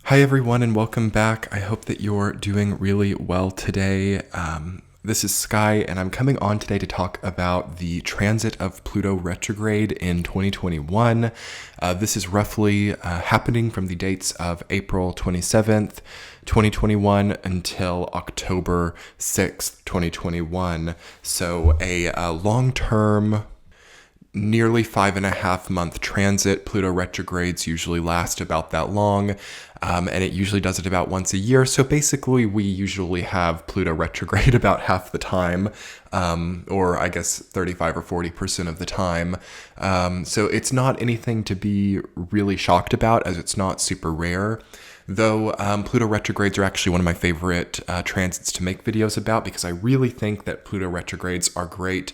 Hi everyone and welcome back. I hope that you're doing really well today. This is Sky and I'm coming on today to talk about the transit of Pluto Retrograde in 2021. This is roughly happening from the dates of April 27th, 2021 until October 6th, 2021. So a long-term, nearly 5.5 month transit. Pluto retrogrades usually last about that long, and it usually does it about once a year. So basically, we usually have Pluto retrograde about half the time, or I guess 35 or 40% of the time. So it's not anything to be really shocked about, as it's not super rare. Though Pluto retrogrades are actually one of my favorite transits to make videos about, because I really think that Pluto retrogrades are great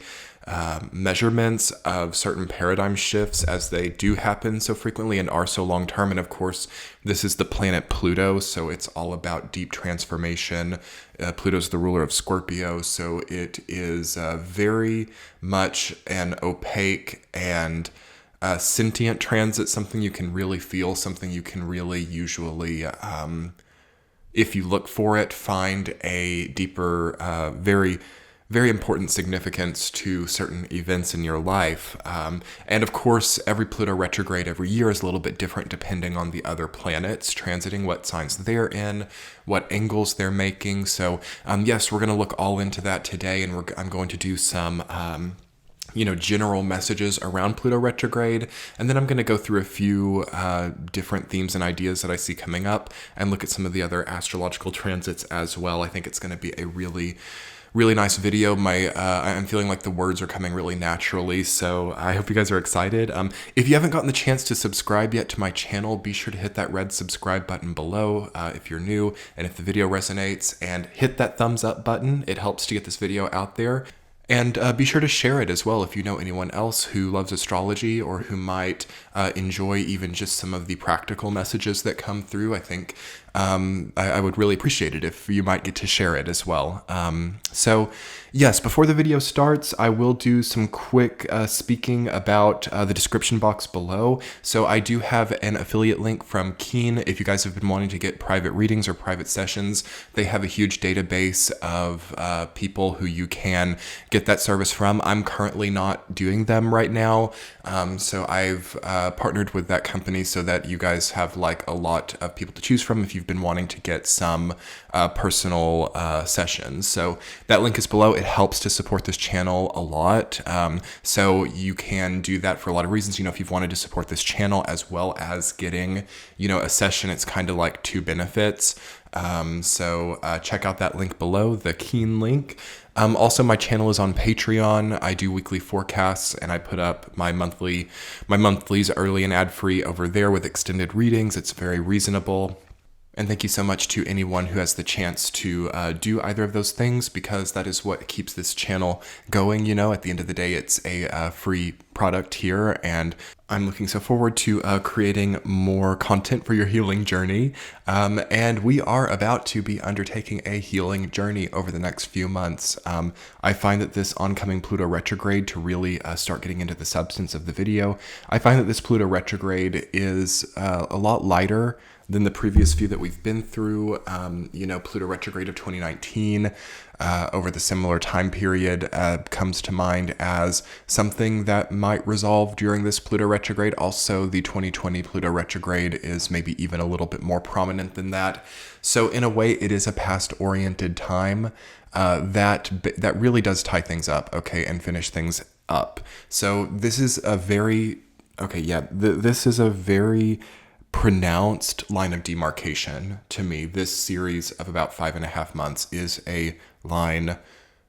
measurements of certain paradigm shifts, as they do happen so frequently and are so long term. And of course, this is the planet Pluto, so it's all about deep transformation. Pluto's the ruler of Scorpio, so it is very much an opaque and sentient transit, something you can really feel, something you can really usually, if you look for it, find a deeper, very important significance to certain events in your life. And of course, every Pluto retrograde every year is a little bit different depending on the other planets transiting, what signs they're in, what angles they're making. So yes, we're going to look all into that today, and I'm going to do some general messages around Pluto retrograde. And then I'm going to go through a few different themes and ideas that I see coming up and look at some of the other astrological transits as well. I think it's going to be a really nice video. I'm feeling like the words are coming really naturally, so I hope you guys are excited. If you haven't gotten the chance to subscribe yet to my channel, be sure to hit that red subscribe button below if you're new, and if the video resonates, and hit that thumbs up button. It helps to get this video out there. And be sure to share it as well if you know anyone else who loves astrology, or who might enjoy even just some of the practical messages that come through. I think I would really appreciate it if you might get to share it as well. So yes, before the video starts, I will do some quick speaking about the description box below. So I do have an affiliate link from Keen. If you guys have been wanting to get private readings or private sessions, they have a huge database of people who you can get that service from. I'm currently not doing them right now. So I've partnered with that company so that you guys have like a lot of people to choose from if you've been wanting to get some personal sessions. So that link is below. It helps to support this channel a lot. So you can do that for a lot of reasons. If you've wanted to support this channel as well as getting, a session, it's kind of like two benefits. So check out that link below, the Keen link. Also, my channel is on Patreon. I do weekly forecasts, and I put up my monthlies early and ad-free over there with extended readings. It's very reasonable. And thank you so much to anyone who has the chance to do either of those things, because that is what keeps this channel going. At the end of the day, it's a free product here, and I'm looking so forward to creating more content for your healing journey. And we are about to be undertaking a healing journey over the next few months. I find that this oncoming Pluto retrograde, to really start getting into the substance of the video, I find that this Pluto retrograde is a lot lighter than the previous few that we've been through. Pluto retrograde of 2019 over the similar time period comes to mind as something that might resolve during this Pluto retrograde. Also, the 2020 Pluto retrograde is maybe even a little bit more prominent than that. So in a way, it is a past-oriented time that really does tie things up, okay, and finish things up. So this is a very pronounced line of demarcation to me. This series of about 5.5 months is a line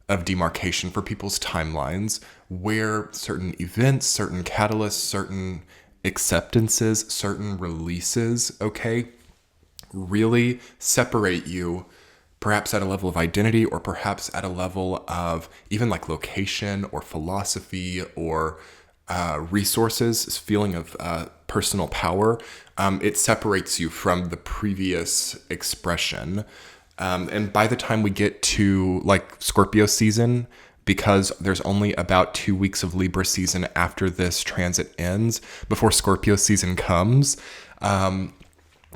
of demarcation for people's timelines, where certain events, certain catalysts, certain acceptances, certain releases, okay, really separate you, perhaps at a level of identity, or perhaps at a level of even like location or philosophy or resources, feeling of personal power. It separates you from the previous expression. And by the time we get to like Scorpio season, because there's only about 2 weeks of Libra season after this transit ends before Scorpio season comes,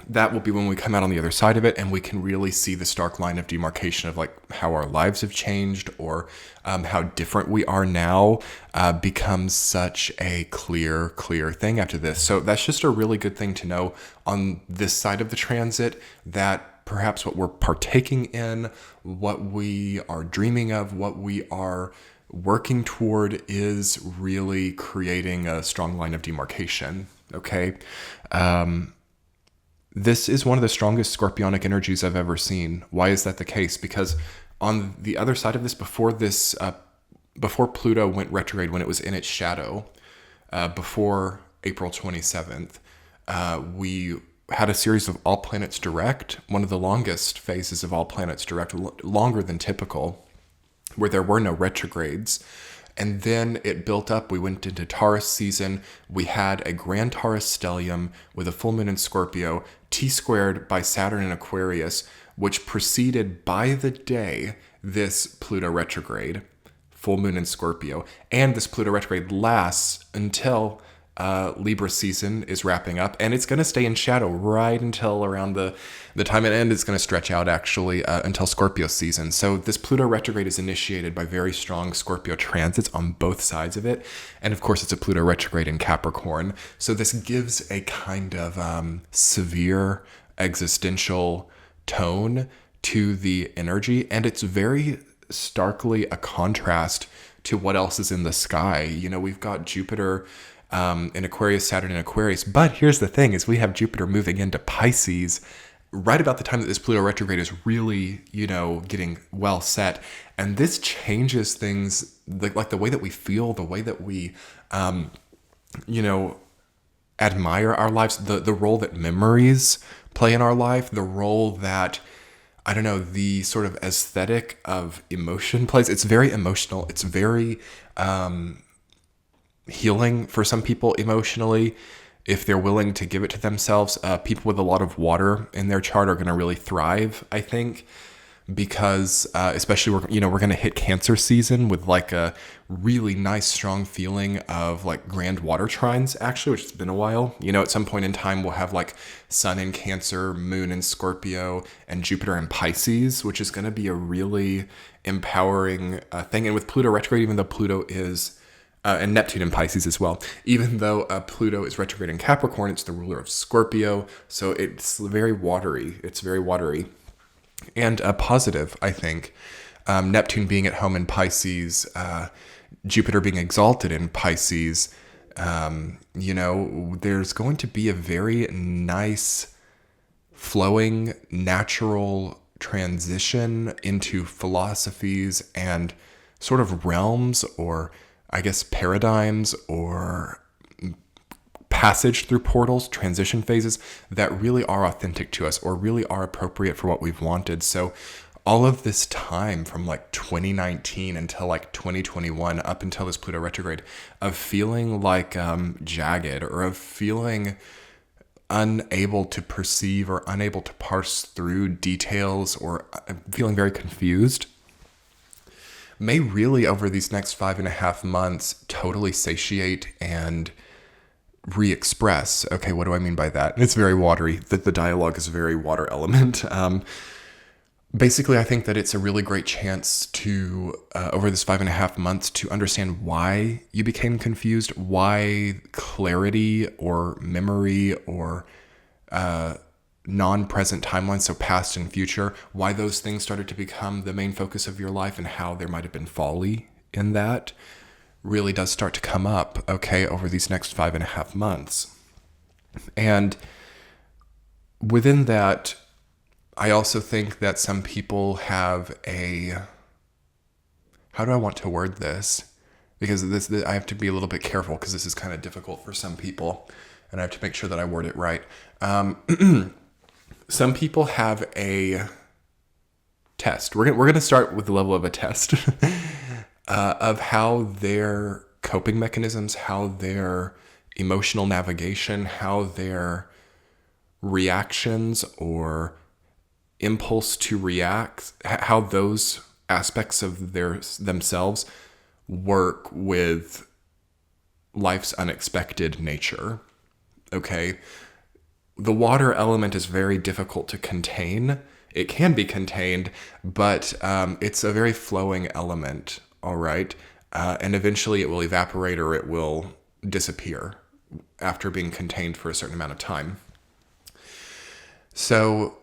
that will be when we come out on the other side of it and we can really see the stark line of demarcation of like how our lives have changed, or how different we are now, becomes such a clear thing after this. So that's just a really good thing to know on this side of the transit, that perhaps what we're partaking in, what we are dreaming of, what we are working toward is really creating a strong line of demarcation. Okay. This is one of the strongest scorpionic energies I've ever seen. Why is that the case? Because on the other side of this, before Pluto went retrograde, when it was in its shadow, before April 27th, we had a series of all planets direct, one of the longest phases of all planets direct, longer than typical, where there were no retrogrades. And then it built up. We went into Taurus season. We had a grand Taurus stellium with a full moon in Scorpio, T-squared by Saturn in Aquarius, which preceded by the day this Pluto retrograde, full moon in Scorpio. And this Pluto retrograde lasts until Libra season is wrapping up, and it's going to stay in shadow right until around the time it ends. It's going to stretch out actually until Scorpio season. So this Pluto retrograde is initiated by very strong Scorpio transits on both sides of it, and of course it's a Pluto retrograde in Capricorn. So this gives a kind of severe existential tone to the energy, and it's very starkly a contrast to what else is in the sky. You know, we've got Jupiter in Aquarius, Saturn in Aquarius. But here's the thing, is we have Jupiter moving into Pisces right about the time that this Pluto retrograde is really, getting well set. And this changes things, like the way that we feel, the way that we, admire our lives, the role that memories play in our life, the role that, the sort of aesthetic of emotion plays. It's very emotional. It's very healing for some people emotionally, if they're willing to give it to themselves. People with a lot of water in their chart are going to really thrive, I think, because especially we're going to hit Cancer season with like a really nice strong feeling of like grand water trines, actually, which has been a while. At some point in time we'll have like Sun in Cancer, Moon in Scorpio, and Jupiter in Pisces, which is going to be a really empowering thing. And with Pluto retrograde, even though Pluto is and Neptune in Pisces as well. Even though Pluto is retrograde in Capricorn, it's the ruler of Scorpio, so it's very watery. It's very watery and positive, I think. Neptune being at home in Pisces, Jupiter being exalted in Pisces. There's going to be a very nice, flowing, natural transition into philosophies and sort of realms, or I guess paradigms, or passage through portals, transition phases that really are authentic to us, or really are appropriate for what we've wanted. So all of this time from like 2019 until like 2021, up until this Pluto retrograde, of feeling like jagged, or of feeling unable to perceive or unable to parse through details, or feeling very confused, may really, over these next 5.5 months, totally satiate and re-express. Okay, what do I mean by that? It's very watery. The dialogue is a very water element. Basically, I think that it's a really great chance to, over this 5.5 months, to understand why you became confused, why clarity or memory or non-present timelines, so past and future, why those things started to become the main focus of your life, and how there might have been folly in that, really does start to come up, okay, over these next 5.5 months. And within that, I also think that some people have how do I want to word this? Because this I have to be a little bit careful, because this is kind of difficult for some people, and I have to make sure that I word it right. Some people have a test. We're going to start with the level of a test of how their coping mechanisms, how their emotional navigation, how their reactions or impulse to react, how those aspects of themselves work with life's unexpected nature. Okay. the water element is very difficult to contain. It can be contained, but it's a very flowing element, all right? And eventually it will evaporate or it will disappear after being contained for a certain amount of time. So,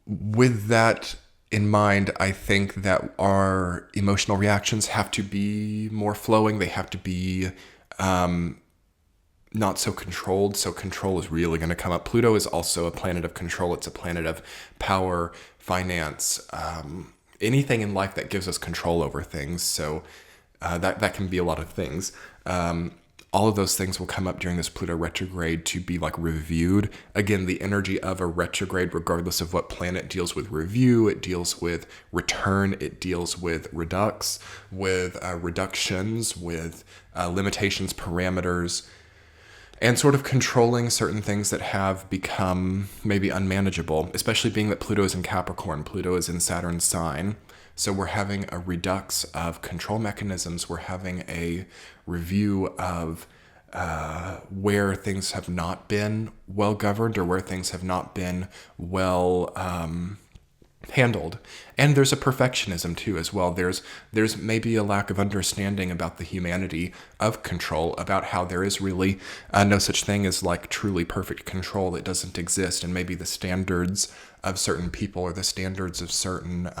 with that in mind, I think that our emotional reactions have to be more flowing. They have to be not so controlled. So control is really going to come up. Pluto is also a planet of control. It's a planet of power, finance, anything in life that gives us control over things. So that can be a lot of things. All of those things will come up during this Pluto retrograde to be like reviewed. Again, the energy of a retrograde, regardless of what planet, deals with review. It deals with return. It deals with redux, with reductions, with limitations, parameters, and sort of controlling certain things that have become maybe unmanageable, especially being that Pluto is in Capricorn, Pluto is in Saturn's sign. So we're having a redux of control mechanisms. We're having a review of where things have not been well governed or where things have not been well handled. And there's a perfectionism too as well. There's maybe a lack of understanding about the humanity of control, about how there is really no such thing as like truly perfect control. It doesn't exist. And maybe the standards of certain people or the standards of certain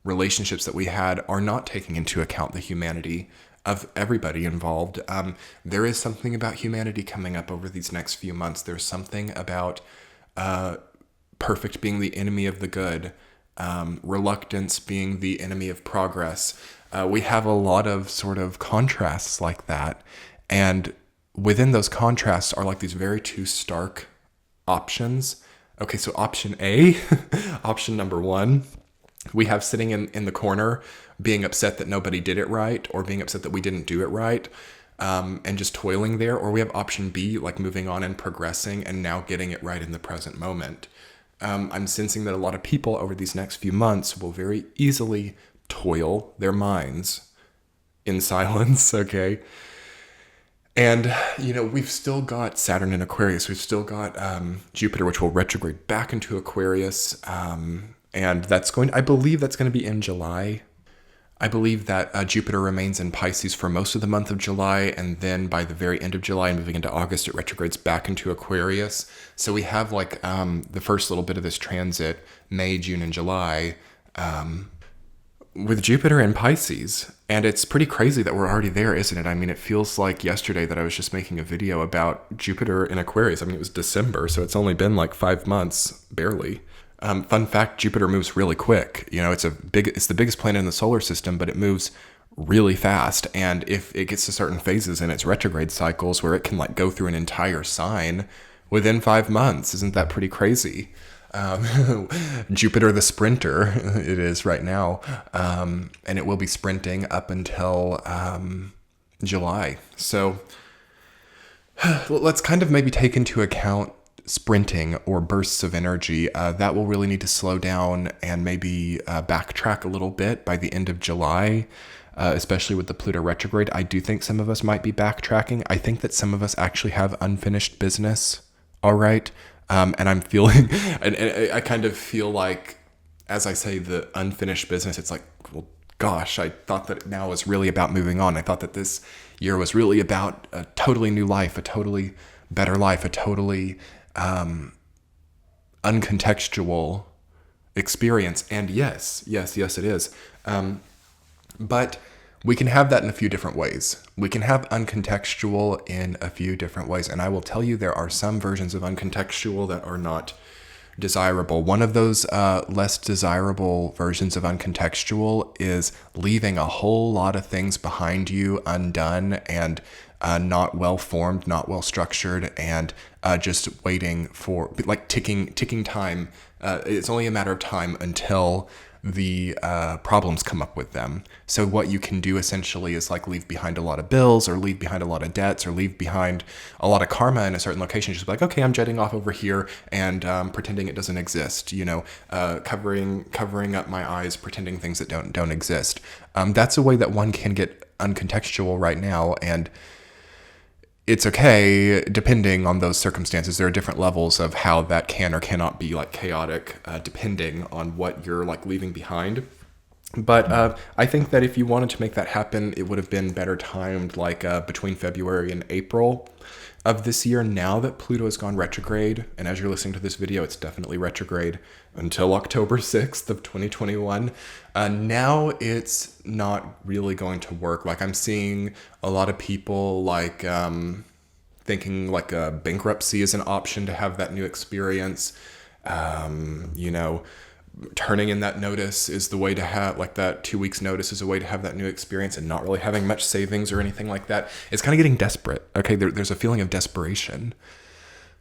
relationships that we had are not taking into account the humanity of everybody involved. There is something about humanity coming up over these next few months. There's something about perfect being the enemy of the good, reluctance being the enemy of progress. We have a lot of sort of contrasts like that. And within those contrasts are like these very two stark options. Okay, so option A, option number one, we have sitting in the corner being upset that nobody did it right or being upset that we didn't do it right, and just toiling there. Or we have option B, like moving on and progressing and now getting it right in the present moment. I'm sensing that a lot of people over these next few months will very easily toil their minds in silence, okay? And, we've still got Saturn in Aquarius. We've still got Jupiter, which will retrograde back into Aquarius. And I believe that's going to be in July. I believe that Jupiter remains in Pisces for most of the month of July, and then by the very end of July and moving into August, it retrogrades back into Aquarius. So we have like the first little bit of this transit, May, June, and July, with Jupiter in Pisces. And it's pretty crazy that we're already there, isn't it? I mean, it feels like yesterday that I was just making a video about Jupiter in Aquarius. I mean, it was December, so it's only been like 5 months, barely. Fun fact, Jupiter moves really quick. It's the biggest planet in the solar system, but it moves really fast. And if it gets to certain phases in its retrograde cycles where it can like go through an entire sign within 5 months, isn't that pretty crazy? Jupiter the sprinter, it is right now. And it will be sprinting up until July. So let's kind of maybe take into account sprinting or bursts of energy. That will really need to slow down and maybe backtrack a little bit by the end of July, especially with the Pluto retrograde. I do think some of us might be backtracking. I think that some of us actually have unfinished business, all right? And I'm feeling, and I kind of feel like, as I say, the unfinished business, it's like, well, gosh, I thought that now was really about moving on. I thought that this year was really about a totally new life, a totally better life, a totally uncontextual experience. And yes, it is. But we can have that in a few different ways. We can have uncontextual in a few different ways. And I will tell you, there are some versions of uncontextual that are not desirable. One of those less desirable versions of uncontextual is leaving a whole lot of things behind you undone and not well formed, not well structured, and just waiting for like ticking time. It's only a matter of time until the problems come up with them. So what you can do essentially is like leave behind a lot of bills or leave behind a lot of debts or leave behind a lot of karma in a certain location. Just be like, okay, I'm jetting off over here and pretending it doesn't exist, covering up my eyes, pretending things that don't exist. That's a way that one can get uncontextual right now. And it's okay depending on those circumstances. There are different levels of how that can or cannot be like chaotic, depending on what you're like leaving behind. But I think that if you wanted to make that happen, it would have been better timed, like between February and April of this year. Now that Pluto has gone retrograde, and as you're listening to this video, it's definitely retrograde until October 6th of 2021. Now it's not really going to work. Like, I'm seeing a lot of people like thinking like a bankruptcy is an option to have that new experience. You know, turning in that notice is the way to have, like, that 2 weeks notice is a way to have that new experience, and not really having much savings or anything like that. It's kind of getting desperate. Okay, there's a feeling of desperation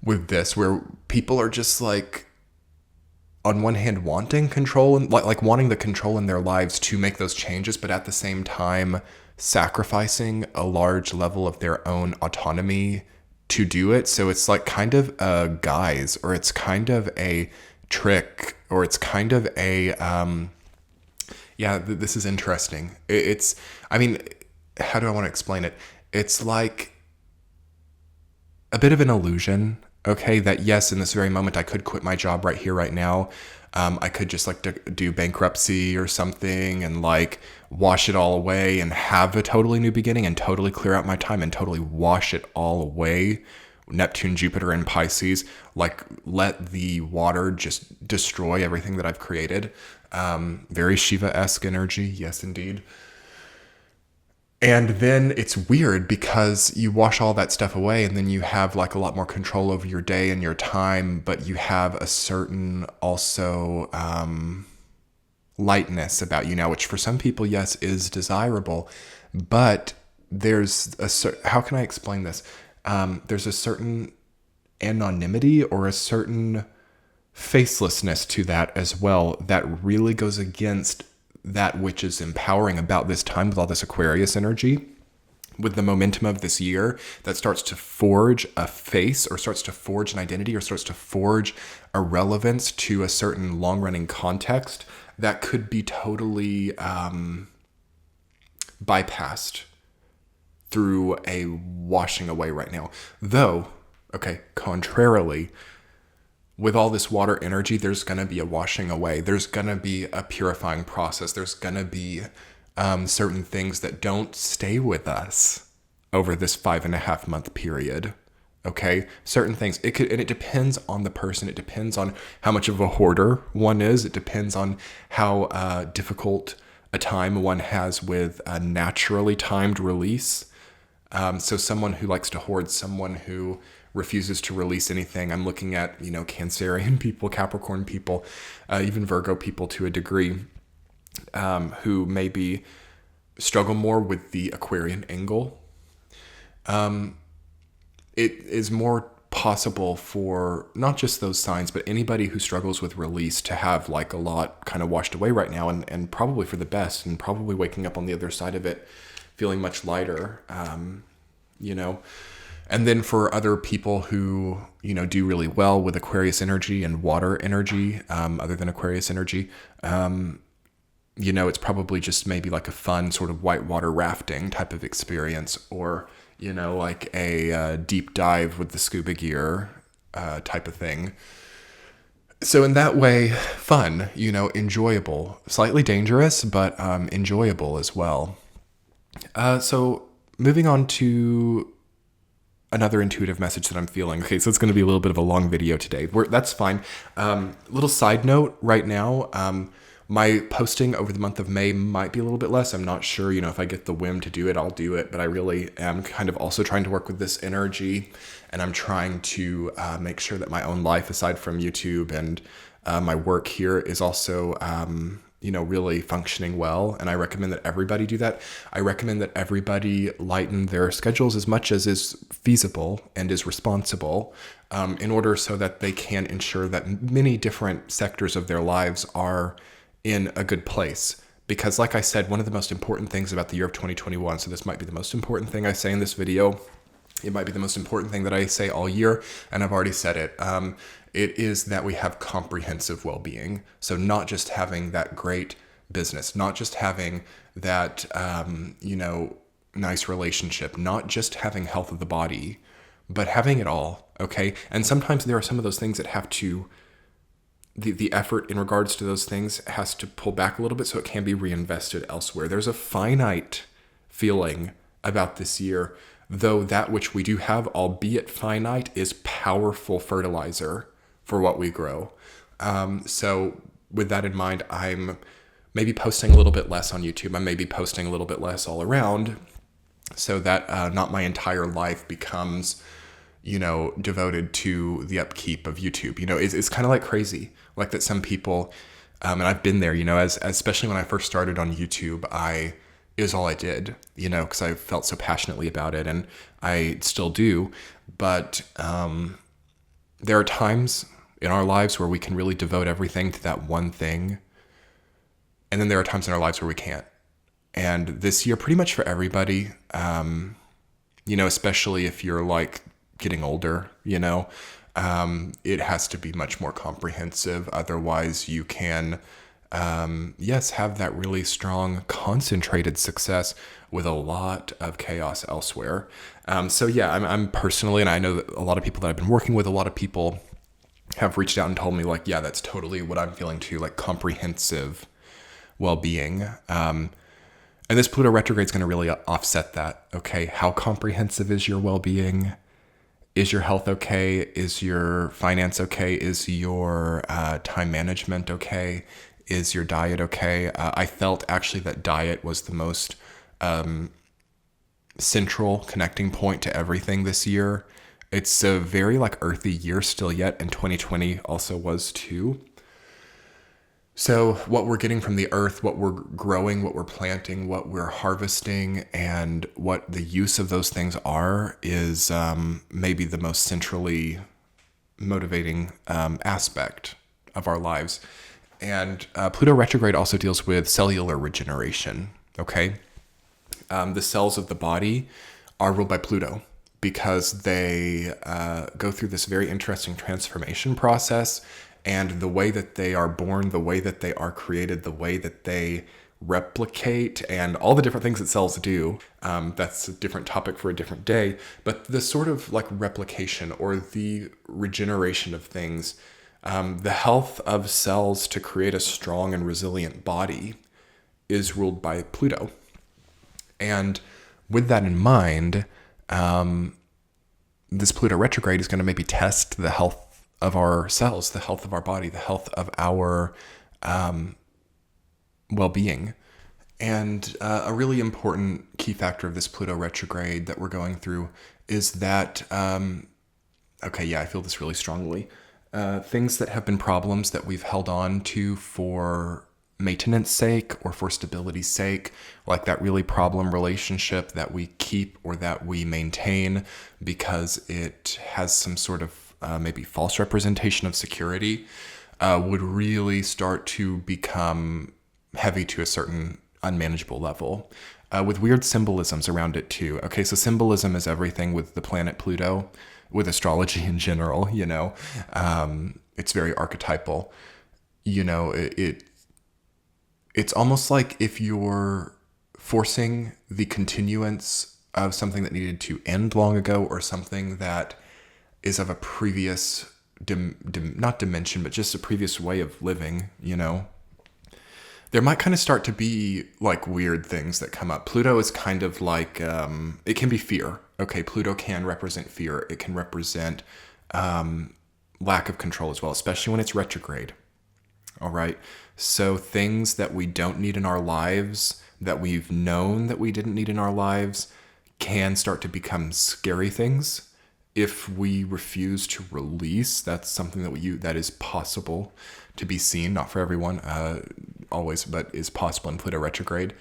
with this, where people are just like, on one hand, wanting control and like wanting the control in their lives to make those changes, but at the same time sacrificing a large level of their own autonomy to do it. So it's like kind of a guise, or it's kind of a trick, or it's kind of a this is interesting. It's, I mean, how do I want to explain it? It's like a bit of an illusion, okay, that yes, in this very moment I could quit my job right here, right now. I could just like do bankruptcy or something and like wash it all away and have a totally new beginning and totally clear out my time and totally wash it all away. Neptune, Jupiter, and Pisces, like, let the water just destroy everything that I've created. Very Shiva-esque energy, yes, indeed. And then it's weird because you wash all that stuff away, and then you have like a lot more control over your day and your time, but you have a certain also lightness about you now, which for some people, yes, is desirable. But there's how can I explain this? There's a certain anonymity or a certain facelessness to that as well that really goes against that which is empowering about this time with all this Aquarius energy, with the momentum of this year that starts to forge a face, or starts to forge an identity, or starts to forge a relevance to a certain long-running context that could be totally bypassed through a washing away right now. Though, okay, contrarily, with all this water energy, there's going to be a washing away. There's going to be a purifying process. There's going to be certain things that don't stay with us over this 5.5 month period. Okay, certain things. And it depends on the person. It depends on how much of a hoarder one is. It depends on how difficult a time one has with a naturally timed release. So someone who likes to hoard, someone who refuses to release anything. I'm looking at, Cancerian people, Capricorn people, even Virgo people to a degree, who maybe struggle more with the Aquarian angle. It is more possible for not just those signs, but anybody who struggles with release to have like a lot kind of washed away right now, and probably for the best, and probably waking up on the other side of it feeling much lighter, And then for other people who, do really well with Aquarius energy and water energy, other than Aquarius energy, it's probably just maybe like a fun sort of whitewater rafting type of experience, or, like a deep dive with the scuba gear type of thing. So in that way, fun, enjoyable, slightly dangerous, but enjoyable as well. So moving on to another intuitive message that I'm feeling. Okay, so it's going to be a little bit of a long video today. That's fine. Little side note right now, my posting over the month of May might be a little bit less. I'm not sure, if I get the whim to do it, I'll do it. But I really am kind of also trying to work with this energy, and I'm trying to make sure that my own life, aside from YouTube and my work here, is also really functioning well. And I recommend that everybody do that. I recommend that everybody lighten their schedules as much as is feasible and is responsible, in order so that they can ensure that many different sectors of their lives are in a good place. Because like I said, one of the most important things about the year of 2021, so this might be the most important thing I say in this video, it might be the most important thing that I say all year, and I've already said it. It is that we have comprehensive well-being. So not just having that great business, not just having that, nice relationship, not just having health of the body, but having it all, okay? And sometimes there are some of those things that have to, the effort in regards to those things has to pull back a little bit so it can be reinvested elsewhere. There's a finite feeling about this year, though that which we do have, albeit finite, is powerful fertilizer for what we grow. So with that in mind, I'm maybe posting a little bit less on YouTube. I may be posting a little bit less all around so that not my entire life becomes, devoted to the upkeep of YouTube. It's kind of like crazy, like that some people, and I've been there, as especially when I first started on YouTube, it was all I did, because I felt so passionately about it, and I still do. But there are times in our lives where we can really devote everything to that one thing. And then there are times in our lives where we can't. And this year, pretty much for everybody, especially if you're like getting older, it has to be much more comprehensive. Otherwise, you can, have that really strong, concentrated success with a lot of chaos elsewhere. I'm personally, and I know that a lot of people that I've been working with, a lot of people have reached out and told me like, yeah, that's totally what I'm feeling too, like comprehensive well-being. And this Pluto retrograde is going to really offset that. Okay. How comprehensive is your well-being? Is your health okay? Is your finance okay? Is your time management okay? Is your diet okay? I felt actually that diet was the most central connecting point to everything this year. It's a very like earthy year still yet, and 2020 also was too. So what we're getting from the earth, what we're growing, what we're planting, what we're harvesting, and what the use of those things are is maybe the most centrally motivating aspect of our lives. And Pluto retrograde also deals with cellular regeneration, okay? The cells of the body are ruled by Pluto because they go through this very interesting transformation process. And the way that they are born, the way that they are created, the way that they replicate, and all the different things that cells do, that's a different topic for a different day. But the sort of like replication or the regeneration of things, the health of cells to create a strong and resilient body is ruled by Pluto. And with that in mind, this Pluto retrograde is going to maybe test the health of our cells, the health of our body, the health of our well-being. And a really important key factor of this Pluto retrograde that we're going through is that, I feel this really strongly. Things that have been problems that we've held on to for maintenance sake or for stability's sake, like that really problem relationship that we keep or that we maintain because it has some sort of maybe false representation of security, would really start to become heavy to a certain unmanageable level, with weird symbolisms around it too. Okay, so symbolism is everything with the planet Pluto, with astrology in general, it's very archetypal. It's almost like if you're forcing the continuance of something that needed to end long ago, or something that is of a previous, not dimension, but just a previous way of living, there might kind of start to be like weird things that come up. Pluto is kind of like, it can be fear. Okay, Pluto can represent fear. It can represent lack of control as well, especially when it's retrograde. All right. So things that we don't need in our lives, that we've known that we didn't need in our lives, can start to become scary things if we refuse to release. That's something that is possible to be seen, not for everyone always, but is possible in Pluto retrograde.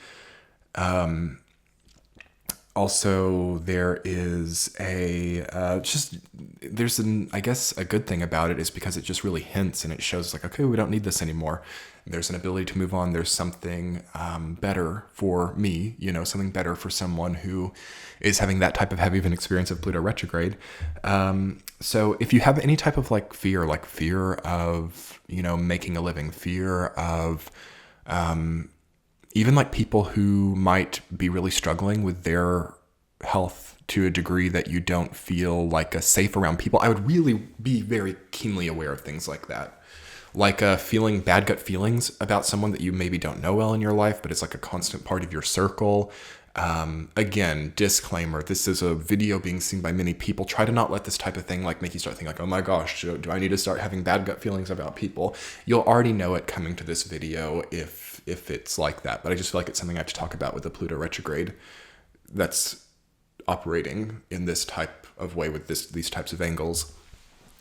Also, there is I guess a good thing about it is because it just really hints and it shows like, okay, we don't need this anymore. There's an ability to move on. There's something better for me, something better for someone who is having that type of heavy of an experience of Pluto retrograde. So if you have any type of like fear of, making a living, fear of, even like people who might be really struggling with their health to a degree that you don't feel like safe around people. I would really be very keenly aware of things like that. Like feeling bad gut feelings about someone that you maybe don't know well in your life, but it's like a constant part of your circle. Again, disclaimer, this is a video being seen by many people. Try to not let this type of thing like make you start thinking like, oh my gosh, do I need to start having bad gut feelings about people? You'll already know it coming to this video if it's like that. But I just feel like it's something I have to talk about with the Pluto retrograde that's operating in this type of way with these types of angles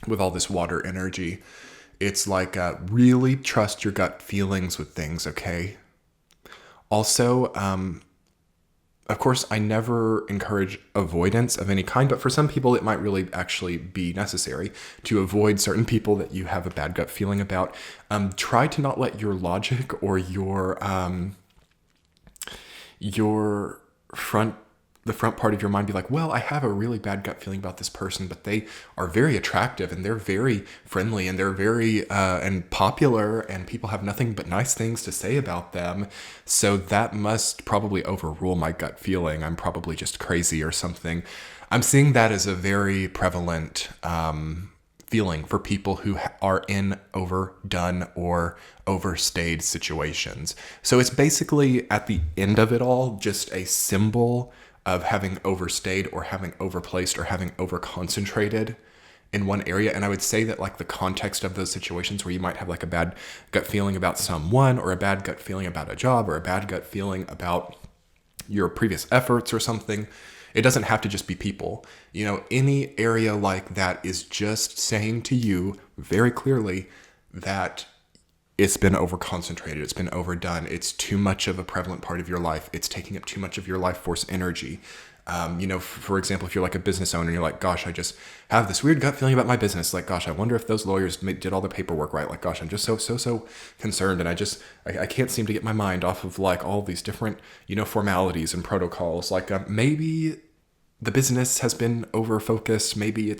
with all this water energy. It's like really trust your gut feelings with things, okay? Also, of course, I never encourage avoidance of any kind, but for some people, it might really actually be necessary to avoid certain people that you have a bad gut feeling about. Try to not let your logic or the front part of your mind be like, well, I have a really bad gut feeling about this person, but they are very attractive and they're very friendly and they're very and popular and people have nothing but nice things to say about them. So that must probably overrule my gut feeling. I'm probably just crazy or something. I'm seeing that as a very prevalent feeling for people who are in overdone or overstayed situations. So it's basically at the end of it all, just a symbol of having overstayed or having overplaced or having overconcentrated in one area. And I would say that like the context of those situations where you might have like a bad gut feeling about someone or a bad gut feeling about a job or a bad gut feeling about your previous efforts or something, it doesn't have to just be people. You know, any area like that is just saying to you very clearly that it's been overconcentrated, it's been overdone, it's too much of a prevalent part of your life, it's taking up too much of your life force energy. For example, if you're like a business owner, you're like, gosh, I just have this weird gut feeling about my business. Like, gosh, I wonder if those lawyers did all the paperwork right. Like, gosh, I'm just so concerned. And I can't seem to get my mind off of like all these different, formalities and protocols. Like maybe the business has been over focused. Maybe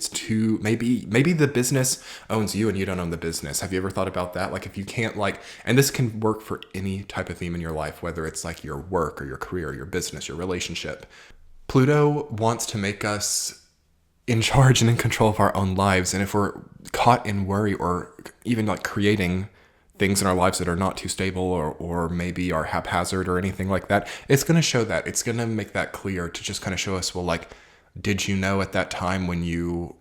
maybe the business owns you and you don't own the business. Have you ever thought about that? Like if you can't and this can work for any type of theme in your life, whether it's like your work or your career, or your business, your relationship. Pluto wants to make us in charge and in control of our own lives. And if we're caught in worry or even like creating things in our lives that are not too stable or maybe are haphazard or anything like that, it's going to show that. It's going to make that clear to just kind of show us, well, like, did you know at that time when you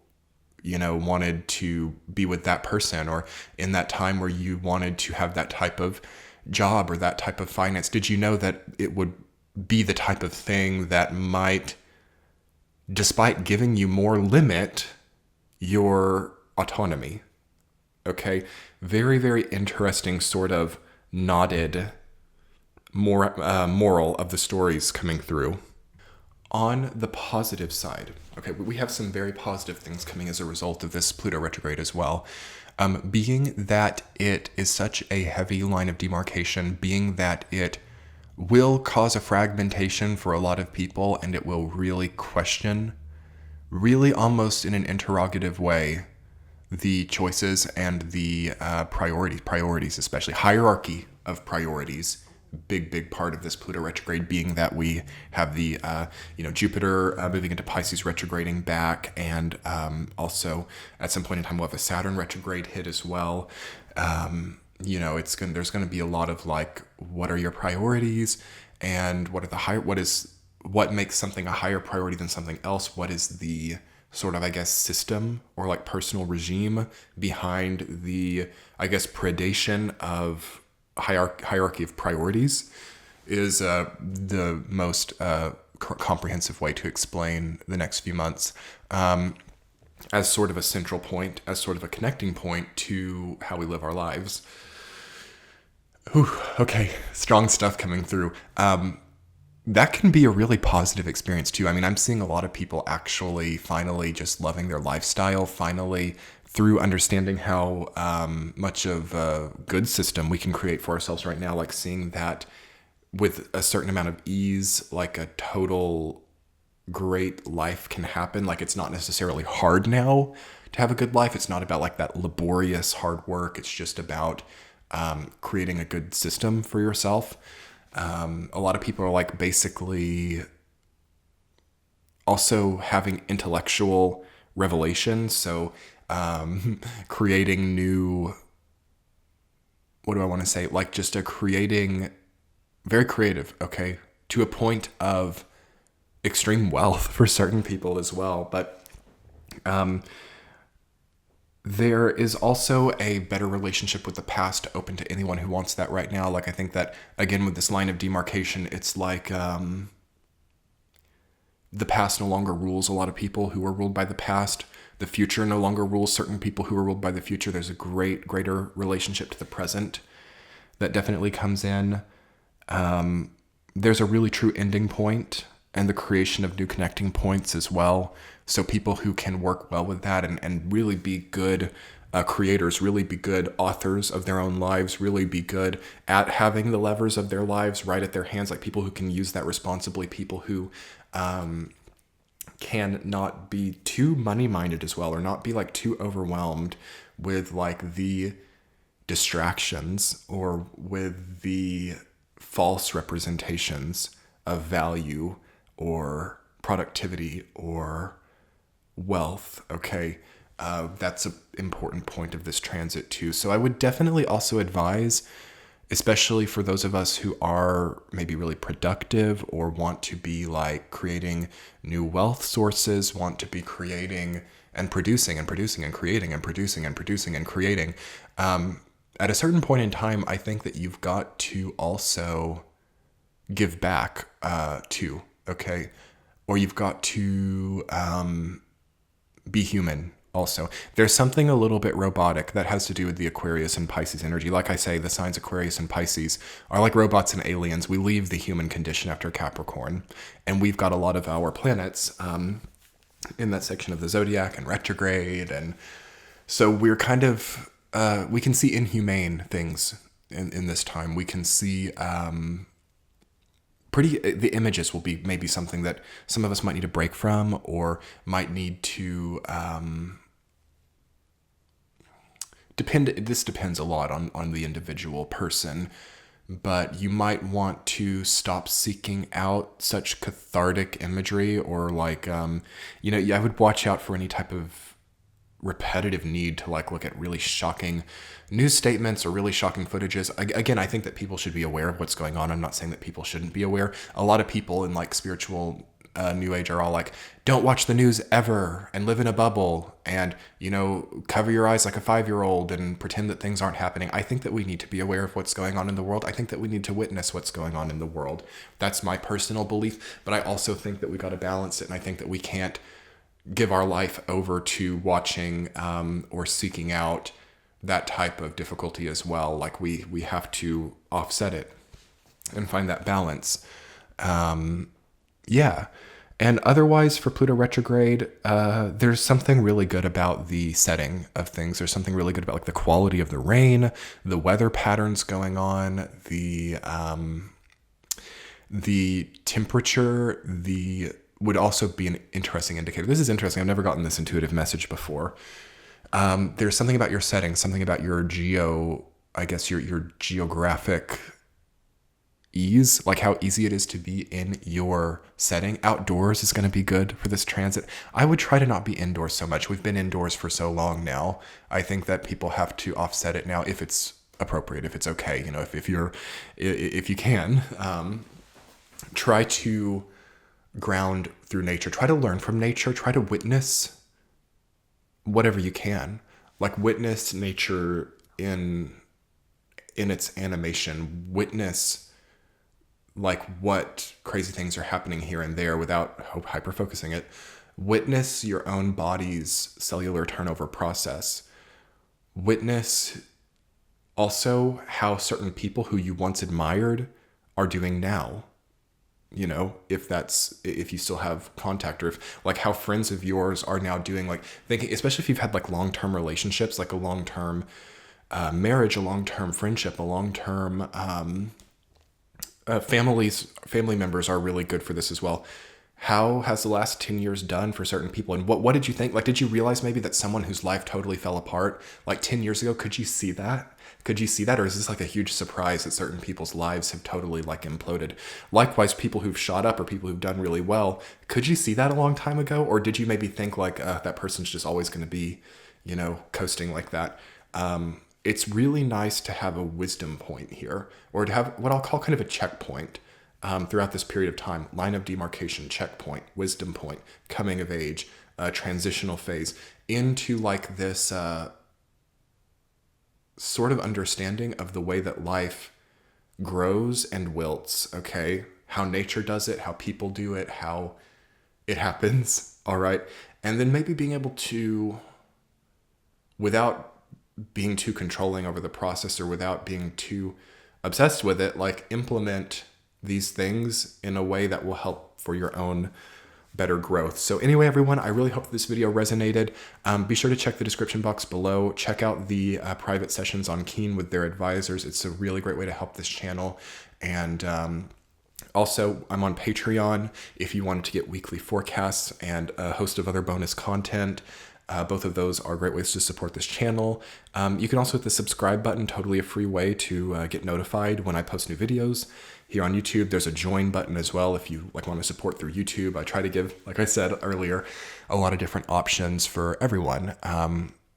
wanted to be with that person, or in that time where you wanted to have that type of job or that type of finance, did you know that it would be the type of thing that might, despite giving you more limit, your autonomy? Okay, very, very interesting sort of knotted moral of the stories coming through. On the positive side, okay, we have some very positive things coming as a result of this Pluto retrograde as well. Being that it is such a heavy line of demarcation, being that it will cause a fragmentation for a lot of people, and it will really question, really almost in an interrogative way, the choices and the priorities, especially hierarchy of priorities. Big part of this Pluto retrograde being that we have the Jupiter moving into Pisces retrograding back, and also at some point in time we'll have a Saturn retrograde hit as well. There's going to be a lot of like, what are your priorities, and what makes something a higher priority than something else? What is the sort of, I guess, system or like personal regime behind the, I guess, predation of hierarchy of priorities is the most comprehensive way to explain the next few months, as sort of a central point, as sort of a connecting point to how we live our lives. Whew, okay, strong stuff coming through. That can be a really positive experience too. I mean, I'm seeing a lot of people actually finally just loving their lifestyle, finally through understanding how much of a good system we can create for ourselves right now, like seeing that with a certain amount of ease, like a total great life can happen. Like it's not necessarily hard now to have a good life. It's not about like that laborious hard work. It's just about creating a good system for yourself. A lot of people are like basically also having intellectual revelations. So creating new, what do I want to say? Like just a creating, very creative, okay, to a point of extreme wealth for certain people as well. But there is also a better relationship with the past open to anyone who wants that right now. Like I think that, again, with this line of demarcation, it's like the past no longer rules a lot of people who are ruled by the past. The future no longer rules certain people who are ruled by the future. There's a greater relationship to the present that definitely comes in. There's a really true ending point and the creation of new connecting points as well. So people who can work well with that and really be good creators, really be good authors of their own lives, really be good at having the levers of their lives right at their hands, like people who can use that responsibly, people who can not be too money-minded as well, or not be like too overwhelmed with like the distractions or with the false representations of value or productivity or wealth. Okay. That's an important point of this transit too. So I would definitely also advise, especially for those of us who are maybe really productive or want to be like creating new wealth sources, want to be creating and producing and producing and creating and producing and producing and creating. At a certain point in time, I think that you've got to also give back too, okay? Or you've got to be human also. There's something a little bit robotic that has to do with the Aquarius and Pisces energy. Like I say, the signs Aquarius and Pisces are like robots and aliens. We leave the human condition after Capricorn, and we've got a lot of our planets in that section of the zodiac and retrograde, and so we're kind of we can see inhumane things in this time. We can see the images will be maybe something that some of us might need to break from, or might need to this depends a lot on the individual person, but you might want to stop seeking out such cathartic imagery, or like I would watch out for any type of repetitive need to like look at really shocking news statements or really shocking footages. Again, I think that people should be aware of what's going on. I'm not saying that people shouldn't be aware. A lot of people in like spiritual new age are all like, don't watch the news ever and live in a bubble and, cover your eyes like a 5-year-old and pretend that things aren't happening. I think that we need to be aware of what's going on in the world. I think that we need to witness what's going on in the world. That's my personal belief, but I also think that we got to balance it. And I think that we can't give our life over to watching or seeking out that type of difficulty as well. Like we have to offset it and find that balance. Yeah. And otherwise for Pluto retrograde, there's something really good about the setting of things. There's something really good about like the quality of the rain, the weather patterns going on, the temperature, would also be an interesting indicator. This is interesting. I've never gotten this intuitive message before. There's something about your setting, something about your your geographic ease, like how easy it is to be in your setting. Outdoors is going to be good for this transit. I would try to not be indoors so much. We've been indoors for so long now. I think that people have to offset it now if it's appropriate, if it's okay. If you can, try to ground through nature. Try to learn from nature. Try to witness whatever you can. Like witness nature in its animation. Witness like what crazy things are happening here and there without hyper focusing it. Witness your own body's cellular turnover process. Witness also how certain people who you once admired are doing now. If you still have contact, or if like how friends of yours are now doing, like thinking, especially if you've had like long-term relationships, like a long-term marriage, a long-term friendship, a long-term family members are really good for this as well. how has the last 10 years done for certain people? And what did you think? Like, did you realize maybe that someone whose life totally fell apart like 10 years ago, could you see that? Could you see that? Or is this like a huge surprise that certain people's lives have totally like imploded? Likewise, people who've shot up or people who've done really well, could you see that a long time ago? Or did you maybe think like that person's just always going to be, coasting like that? It's really nice to have a wisdom point here, or to have what I'll call kind of a checkpoint throughout this period of time. Line of demarcation, checkpoint, wisdom point, coming of age, transitional phase into like this sort of understanding of the way that life grows and wilts, okay? How nature does it, how people do it, how it happens, all right? And then maybe being able to, without being too controlling over the process or without being too obsessed with it, like implement these things in a way that will help for your own better growth. So anyway, everyone, I really hope this video resonated. Be sure to check the description box below. Check out the private sessions on Keen with their advisors. It's a really great way to help this channel. And also, I'm on Patreon if you wanted to get weekly forecasts and a host of other bonus content. Both of those are great ways to support this channel. You can also hit the subscribe button, totally a free way to get notified when I post new videos. Here on YouTube, there's a join button as well if you want to support through YouTube. I try to give, like I said earlier, a lot of different options for everyone.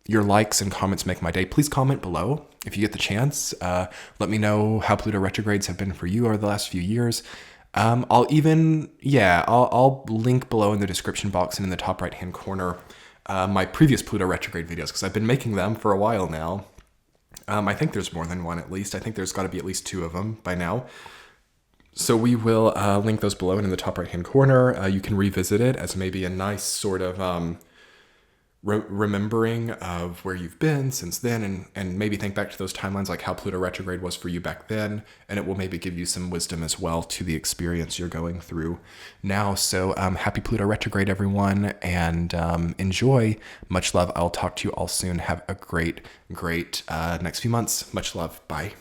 Your likes and comments make my day. Please comment below if you get the chance. Let me know how Pluto retrogrades have been for you over the last few years. I'll link below in the description box and in the top right-hand corner my previous Pluto retrograde videos, because I've been making them for a while now. I think there's more than one at least. I think there's got to be at least 2 of them by now. So we will link those below and in the top right-hand corner. You can revisit it as maybe a nice sort of remembering of where you've been since then, and maybe think back to those timelines, like how Pluto retrograde was for you back then, and it will maybe give you some wisdom as well to the experience you're going through now. So happy Pluto retrograde, everyone, and enjoy. Much love. I'll talk to you all soon. Have a great next few months. Much love. Bye.